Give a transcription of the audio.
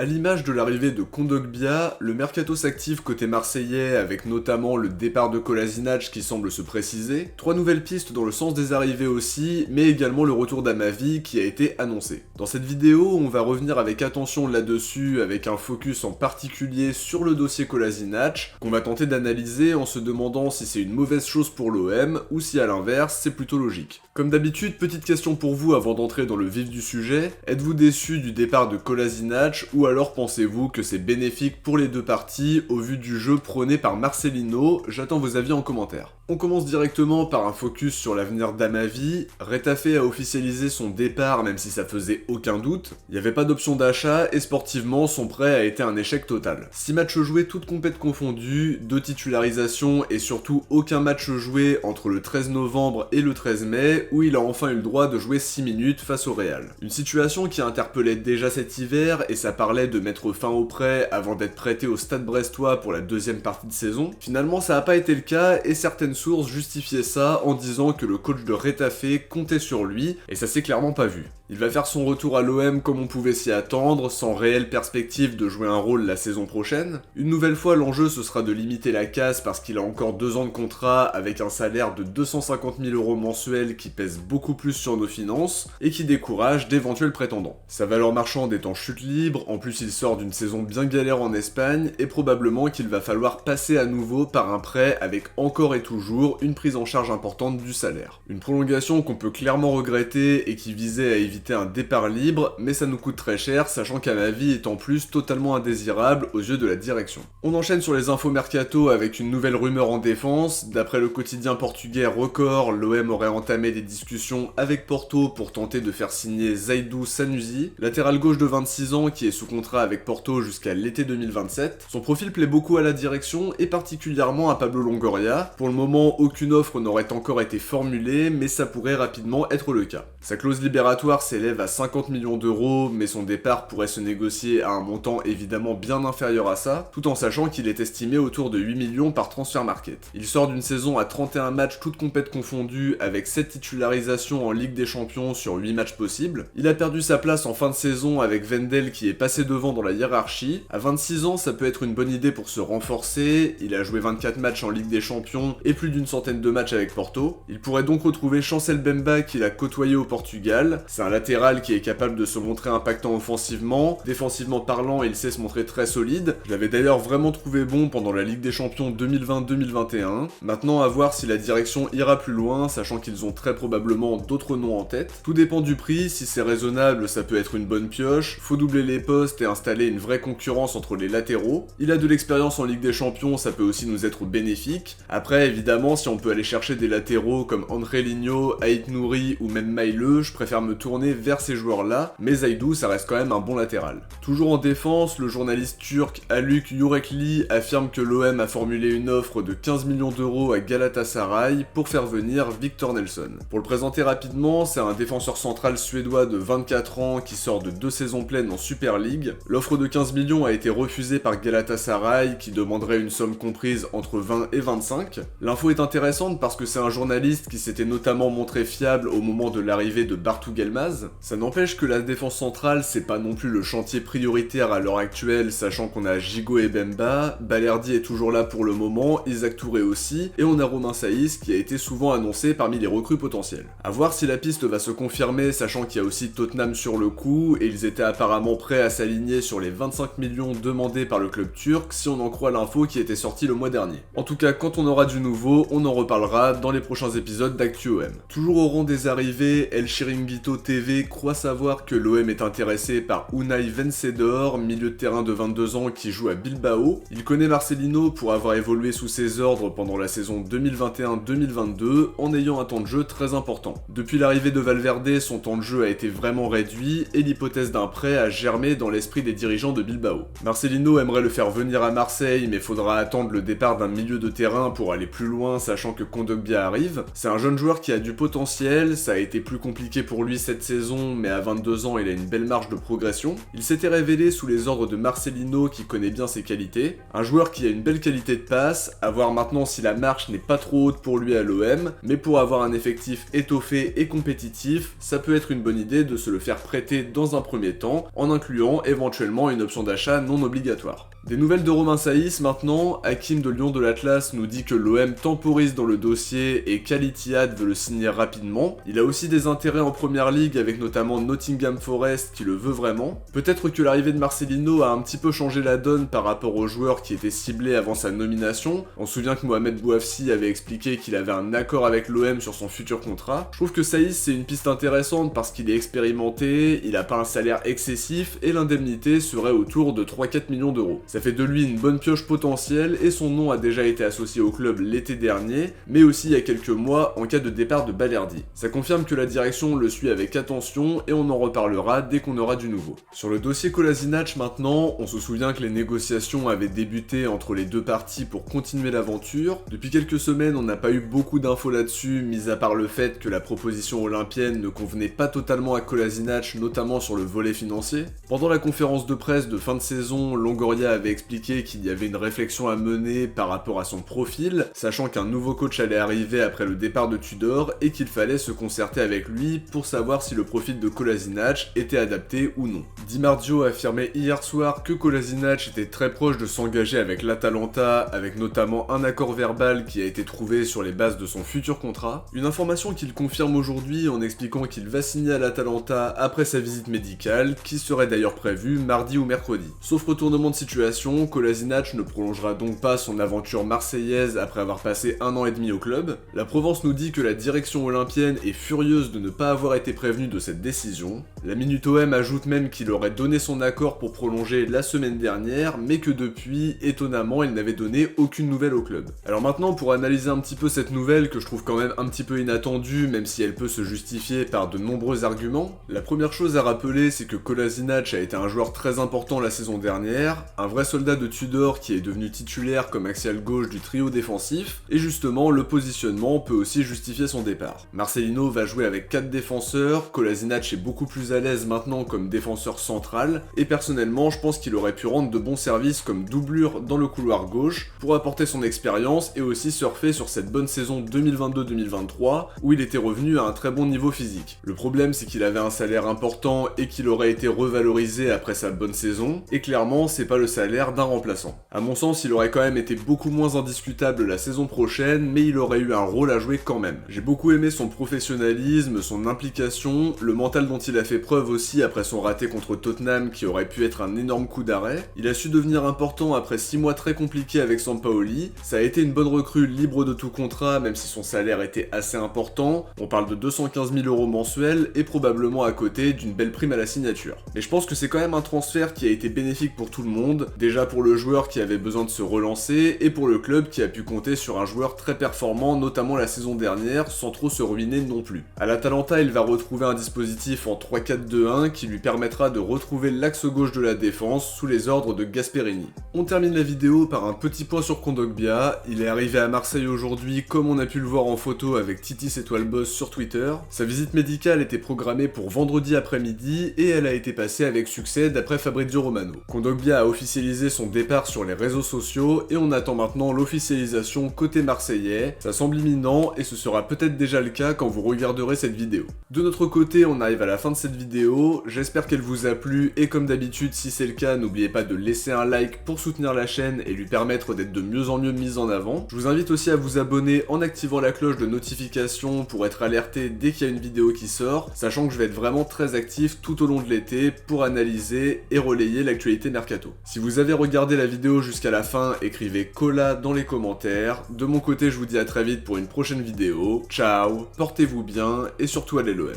À l'image de l'arrivée de Kondogbia, le mercato s'active côté marseillais avec notamment le départ de Kolasinac qui semble se préciser, 3 nouvelles pistes dans le sens des arrivées aussi, mais également le retour d'Amavi qui a été annoncé. Dans cette vidéo, on va revenir avec attention là-dessus, avec un focus en particulier sur le dossier Kolasinac, qu'on va tenter d'analyser en se demandant si c'est une mauvaise chose pour l'OM ou si à l'inverse c'est plutôt logique. Comme d'habitude, petite question pour vous avant d'entrer dans le vif du sujet, êtes-vous déçu du départ de Kolasinac ou alors pensez-vous que c'est bénéfique pour les deux parties au vu du jeu prôné par Marcelino? J'attends vos avis en commentaire. On commence directement par un focus sur l'avenir d'Amavi. Retafe a officialisé son départ même si ça faisait aucun doute. Il n'y avait pas d'option d'achat et sportivement son prêt a été un échec total. 6 matchs joués toutes compètes confondues, 2 titularisations et surtout aucun match joué entre le 13 novembre et le 13 mai où il a enfin eu le droit de jouer 6 minutes face au Real. Une situation qui interpellait déjà cet hiver et ça parlait de mettre fin au prêt avant d'être prêté au Stade Brestois pour la deuxième partie de saison. Finalement ça n'a pas été le cas et certaines sources justifiaient ça en disant que le coach de Retafe comptait sur lui et ça s'est clairement pas vu. Il va faire son retour à l'OM comme on pouvait s'y attendre, sans réelle perspective de jouer un rôle la saison prochaine. Une nouvelle fois, l'enjeu ce sera de limiter la casse parce qu'il a encore 2 ans de contrat avec un salaire de 250 000 € mensuels qui pèse beaucoup plus sur nos finances et qui décourage d'éventuels prétendants. Sa valeur marchande est en chute libre, en plus il sort d'une saison bien galère en Espagne et probablement qu'il va falloir passer à nouveau par un prêt avec encore et toujours une prise en charge importante du salaire. Une prolongation qu'on peut clairement regretter et qui visait à éviter un départ libre, mais ça nous coûte très cher, sachant qu'Amavi est en plus totalement indésirable aux yeux de la direction. On enchaîne sur les infos mercato avec une nouvelle rumeur en défense. D'après le quotidien portugais Record, l'OM aurait entamé des discussions avec Porto pour tenter de faire signer Zaidou Sanusi, latéral gauche de 26 ans qui est sous contrat avec Porto jusqu'à l'été 2027. Son profil plaît beaucoup à la direction et particulièrement à Pablo Longoria. Pour le moment, aucune offre n'aurait encore été formulée, mais ça pourrait rapidement être le cas. Sa clause libératoire s'élève à 50 millions d'euros, mais son départ pourrait se négocier à un montant évidemment bien inférieur à ça, tout en sachant qu'il est estimé autour de 8 millions par transfert market. Il sort d'une saison à 31 matchs toutes compètes confondues, avec 7 titularisations en Ligue des Champions sur 8 matchs possibles. Il a perdu sa place en fin de saison avec Wendel qui est passé devant dans la hiérarchie. À 26 ans, ça peut être une bonne idée pour se renforcer. Il a joué 24 matchs en Ligue des Champions et plus d'une centaine de matchs avec Porto. Il pourrait donc retrouver Chancel Bemba qu'il a côtoyé au Portugal. C'est un latéral qui est capable de se montrer impactant offensivement. Défensivement parlant, il sait se montrer très solide. Je l'avais d'ailleurs vraiment trouvé bon pendant la Ligue des Champions 2020-2021. Maintenant, à voir si la direction ira plus loin, sachant qu'ils ont très probablement d'autres noms en tête. Tout dépend du prix, si c'est raisonnable, ça peut être une bonne pioche. Faut doubler les postes et installer une vraie concurrence entre les latéraux. Il a de l'expérience en Ligue des Champions, ça peut aussi nous être bénéfique. Après, évidemment, si on peut aller chercher des latéraux comme André Ligno, Ait Nouri ou même Maïle, je préfère me tourner vers ces joueurs-là, mais Zaidou, ça reste quand même un bon latéral. Toujours en défense, le journaliste turc Haluk Yürekli affirme que l'OM a formulé une offre de 15 millions d'euros à Galatasaray pour faire venir Victor Nelson. Pour le présenter rapidement, c'est un défenseur central suédois de 24 ans qui sort de 2 saisons pleines en Super League. L'offre de 15 millions a été refusée par Galatasaray qui demanderait une somme comprise entre 20 et 25. L'info est intéressante parce que c'est un journaliste qui s'était notamment montré fiable au moment de l'arrivée de Bartu Gelmaz. Ça n'empêche que la défense centrale, c'est pas non plus le chantier prioritaire à l'heure actuelle, sachant qu'on a Gigot et Bemba, Balerdi est toujours là pour le moment, Isaac Touré aussi, et on a Romain Saïs qui a été souvent annoncé parmi les recrues potentielles. A voir si la piste va se confirmer, sachant qu'il y a aussi Tottenham sur le coup, et ils étaient apparemment prêts à s'aligner sur les 25 millions demandés par le club turc, si on en croit l'info qui était sortie le mois dernier. En tout cas, quand on aura du nouveau, on en reparlera dans les prochains épisodes d'ActuOM. Toujours au rang des arrivées, El Chiringuito TV croit savoir que l'OM est intéressé par Unai Vencedor, milieu de terrain de 22 ans qui joue à Bilbao. Il connaît Marcelino pour avoir évolué sous ses ordres pendant la saison 2021-2022 en ayant un temps de jeu très important. Depuis l'arrivée de Valverde, son temps de jeu a été vraiment réduit et l'hypothèse d'un prêt a germé dans l'esprit des dirigeants de Bilbao. Marcelino aimerait le faire venir à Marseille, mais faudra attendre le départ d'un milieu de terrain pour aller plus loin, sachant que Kondogbia arrive. C'est un jeune joueur qui a du potentiel, ça a été plus compliqué pour lui cette saison, mais à 22 ans il a une belle marge de progression. Il s'était révélé sous les ordres de Marcelino qui connaît bien ses qualités. Un joueur qui a une belle qualité de passe, à voir maintenant si la marche n'est pas trop haute pour lui à l'OM, mais pour avoir un effectif étoffé et compétitif, ça peut être une bonne idée de se le faire prêter dans un premier temps, en incluant éventuellement une option d'achat non obligatoire. Des nouvelles de Romain Saïs maintenant, Hakim de Lyon de l'Atlas nous dit que l'OM temporise dans le dossier et qu'Al-Ittihad veut le signer rapidement. Il a aussi des intérêts en première ligue avec notamment Nottingham Forest qui le veut vraiment. Peut-être que l'arrivée de Marcelino a un petit peu changé la donne par rapport aux joueurs qui étaient ciblés avant sa nomination. On se souvient que Mohamed Bouafsi avait expliqué qu'il avait un accord avec l'OM sur son futur contrat. Je trouve que Saïs c'est une piste intéressante parce qu'il est expérimenté, il a pas un salaire excessif et l'indemnité serait autour de 3-4 millions d'euros. Ça fait de lui une bonne pioche potentielle et son nom a déjà été associé au club l'été dernier, mais aussi il y a quelques mois en cas de départ de Balerdi. Ça confirme que la direction le suit avec attention et on en reparlera dès qu'on aura du nouveau. Sur le dossier Kolasinac maintenant, on se souvient que les négociations avaient débuté entre les deux parties pour continuer l'aventure. Depuis quelques semaines, on n'a pas eu beaucoup d'infos là-dessus, mis à part le fait que la proposition olympienne ne convenait pas totalement à Kolasinac, notamment sur le volet financier. Pendant la conférence de presse de fin de saison, Longoria avait expliqué qu'il y avait une réflexion à mener par rapport à son profil, sachant qu'un nouveau coach allait arriver après le départ de Tudor et qu'il fallait se concerter avec lui pour savoir si le profil de Kolasinac était adapté ou non. Di Marzio affirmait hier soir que Kolasinac était très proche de s'engager avec l'Atalanta, avec notamment un accord verbal qui a été trouvé sur les bases de son futur contrat. Une information qu'il confirme aujourd'hui en expliquant qu'il va signer à l'Atalanta après sa visite médicale, qui serait d'ailleurs prévue mardi ou mercredi. Sauf retournement de situation, Kolasinac ne prolongera donc pas son aventure marseillaise après avoir passé 1 an et demi au club. La Provence nous dit que la direction olympienne est furieuse de ne pas avoir été prévenue de cette décision. La Minute OM ajoute même qu'il aurait donné son accord pour prolonger la semaine dernière, mais que depuis, étonnamment, il n'avait donné aucune nouvelle au club. Alors maintenant, pour analyser un petit peu cette nouvelle que je trouve quand même un petit peu inattendue, même si elle peut se justifier par de nombreux arguments, la première chose à rappeler, c'est que Kolasinac a été un joueur très important la saison dernière, un vrai soldat de Tudor qui est devenu titulaire comme axial gauche du trio défensif, et justement le positionnement peut aussi justifier son départ. Marcelino va jouer avec 4 défenseurs, Kolasinac est beaucoup plus à l'aise maintenant comme défenseur central, et personnellement je pense qu'il aurait pu rendre de bons services comme doublure dans le couloir gauche, pour apporter son expérience et aussi surfer sur cette bonne saison 2022-2023, où il était revenu à un très bon niveau physique. Le problème c'est qu'il avait un salaire important et qu'il aurait été revalorisé après sa bonne saison, et clairement c'est pas le salaire d'un remplaçant. À mon sens, il aurait quand même été beaucoup moins indiscutable la saison prochaine, mais il aurait eu un rôle à jouer quand même. J'ai beaucoup aimé son professionnalisme, son implication, le mental dont il a fait preuve aussi après son raté contre Tottenham qui aurait pu être un énorme coup d'arrêt. Il a su devenir important après 6 mois très compliqués avec Sampaoli. Ça a été une bonne recrue libre de tout contrat, même si son salaire était assez important. On parle de 215 000 € mensuels et probablement à côté d'une belle prime à la signature. Mais je pense que c'est quand même un transfert qui a été bénéfique pour tout le monde, déjà pour le joueur qui avait besoin de se relancer et pour le club qui a pu compter sur un joueur très performant, notamment la saison dernière, sans trop se ruiner non plus. À l'Atalanta, il va retrouver un dispositif en 3-4-2-1 qui lui permettra de retrouver l'axe gauche de la défense sous les ordres de Gasperini. On termine la vidéo par un petit point sur Kondogbia. Il est arrivé à Marseille aujourd'hui comme on a pu le voir en photo avec Titis Étoile Boss sur Twitter. Sa visite médicale était programmée pour vendredi après-midi et elle a été passée avec succès d'après Fabrizio Romano. Kondogbia a officialisé son départ sur les réseaux sociaux et on attend maintenant l'officialisation côté marseillais. Ça semble imminent et ce sera peut-être déjà le cas quand vous regarderez cette vidéo. De notre côté, on arrive à la fin de cette vidéo, j'espère qu'elle vous a plu et comme d'habitude, si c'est le cas, n'oubliez pas de laisser un like pour soutenir la chaîne et lui permettre d'être de mieux en mieux mise en avant. Je vous invite aussi à vous abonner en activant la cloche de notification pour être alerté dès qu'il y a une vidéo qui sort, sachant que je vais être vraiment très actif tout au long de l'été pour analyser et relayer l'actualité mercato. Si vous avez regardé la vidéo jusqu'à la fin, écrivez Kola dans les commentaires. De mon côté, je vous dis à très vite pour une prochaine vidéo. Ciao, portez-vous bien et surtout allez l'OM.